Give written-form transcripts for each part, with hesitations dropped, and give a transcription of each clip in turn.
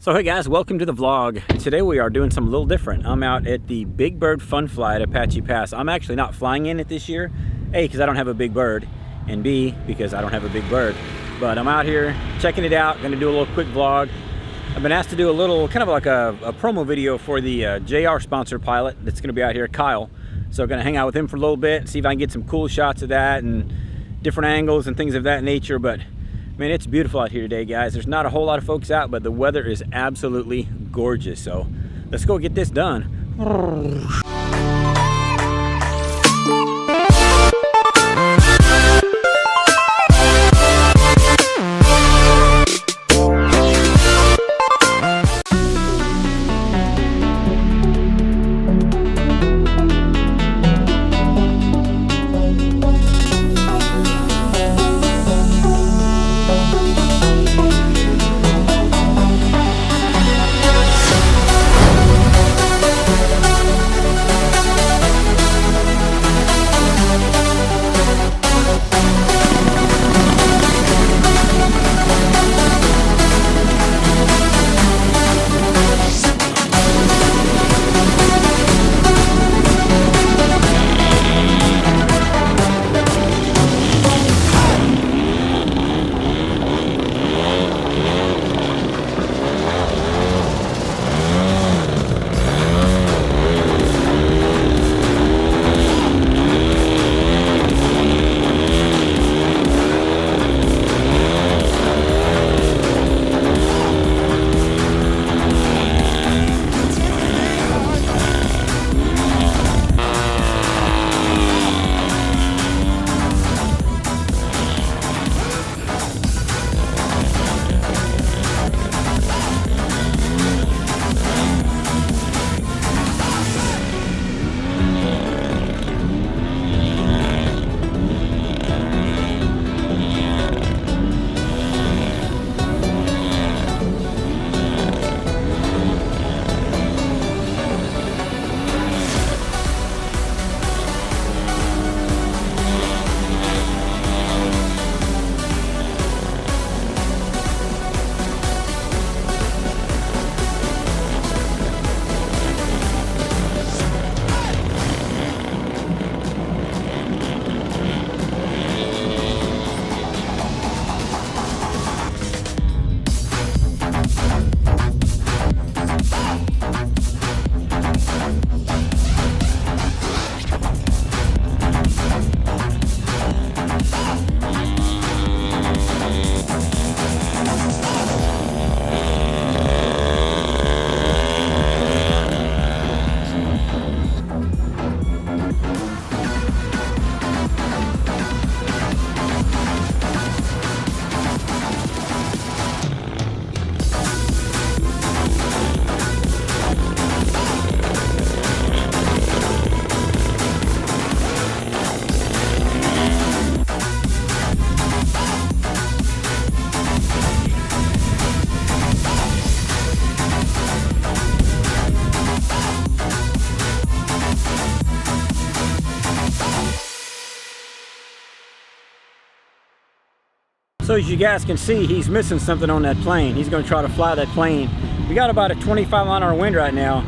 So hey guys, welcome to the vlog. Today we are doing something a little different. I'm out at the Big Bird Fun Fly at Apache Pass. I'm actually not flying in it this year. A, because I don't have a big bird, and B, because I don't have a big bird. But I'm out here checking it out, gonna do a little quick vlog. I've been asked to do a little, kind of like a promo video for the JR sponsored pilot that's gonna be out here, Kyle. So I'm gonna hang out with him for a little bit, see if I can get some cool shots of that and different angles and things of that nature. But man, it's beautiful out here today, guys. There's not a whole lot of folks out, but the weather is absolutely gorgeous. So let's go get this done. So as you guys can see, he's missing something on that plane. He's going to try to fly that plane. We got about a 25-mile-an-hour wind right now,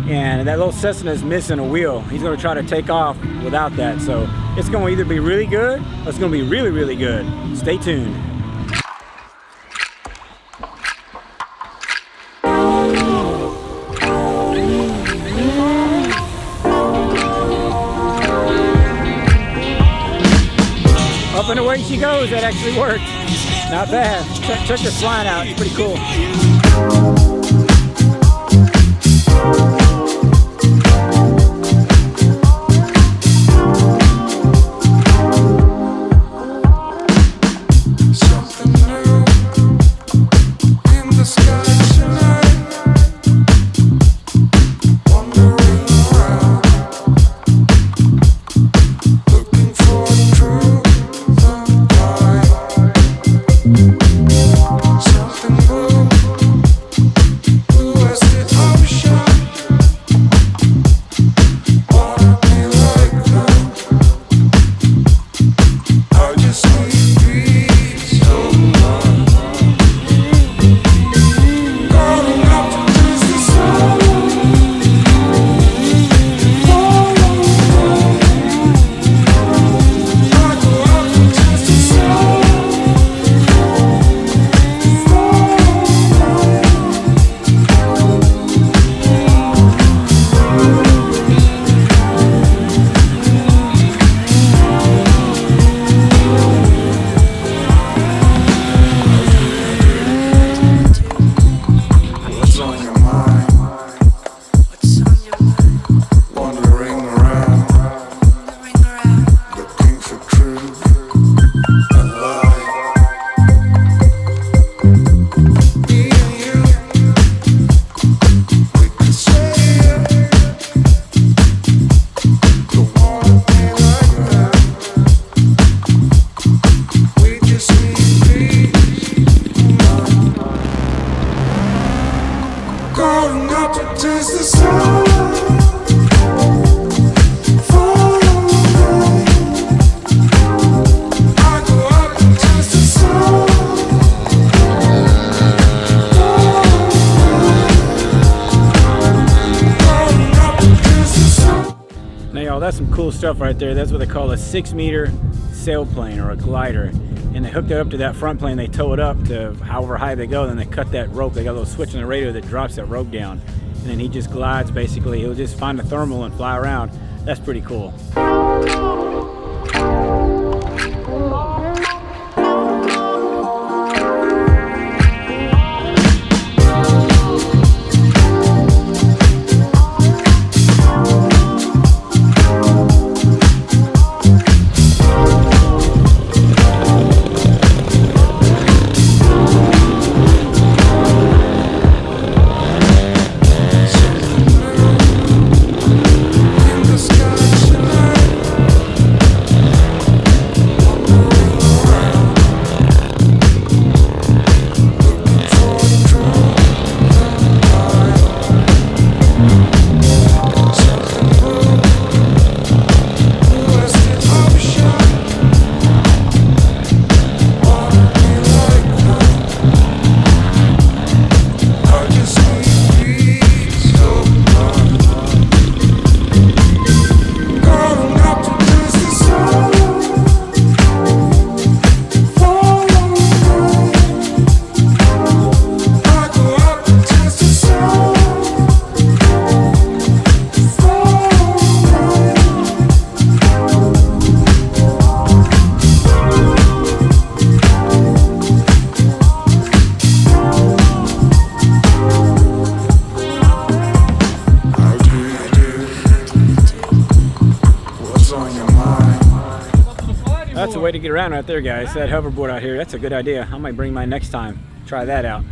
and that little Cessna is missing a wheel. He's going to try to take off without that. So it's going to either be really good or it's going to be really, really good. Stay tuned. Up and away she goes. That actually worked. Not bad. Check this line out. It's pretty cool. Something blue Going up to taste the sun. Now y'all, that's some cool stuff right there. That's what they call a 6-meter sailplane or a glider. And they hook that up to that front plane, they tow it up to however high they go, then they cut that rope. They got a little switch on the radio that drops that rope down. And then he just glides basically. He'll just find a thermal and fly around. That's pretty cool. That's a way to get around right there, guys. That hoverboard out here, that's a good idea. I might bring mine next time. Try that out.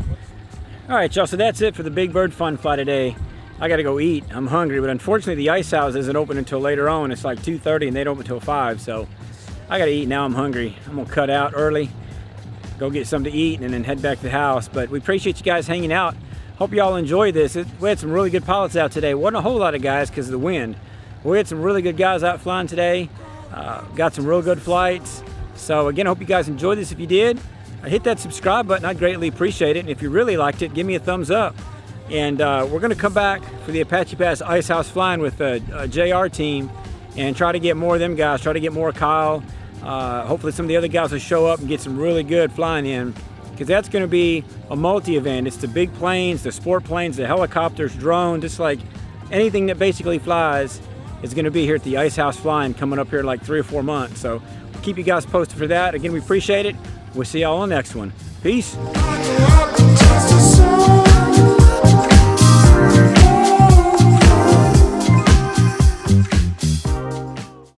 All right, y'all, so that's it for the Big Bird Fun Fly today. I gotta go eat. I'm hungry, but unfortunately the ice house isn't open until later on. It's like 2:30 and they don't open until 5, so I gotta eat now. I'm hungry. I'm gonna cut out early, go get something to eat, and then head back to the house. But we appreciate you guys hanging out. Hope y'all enjoyed this. We had some really good pilots out today. Wasn't a whole lot of guys because of the wind. We had some really good guys out flying today. Got some real good flights. So again, I hope you guys enjoyed this. If you did, hit that subscribe button. I'd greatly appreciate it. And if you really liked it, give me a thumbs up. And we're going to come back for the Apache Pass Ice House Flying with a JR team and try to get more of them guys, try to get more Kyle. Hopefully some of the other guys will show up and get some really good flying in, because that's going to be a multi-event. It's the big planes, the sport planes, the helicopters, drones, just like anything that basically flies is going to be here at the Ice House Flying coming up here in like 3 or 4 months. So we'll keep you guys posted for that. Again, we appreciate it. We'll see y'all on the next one. Peace.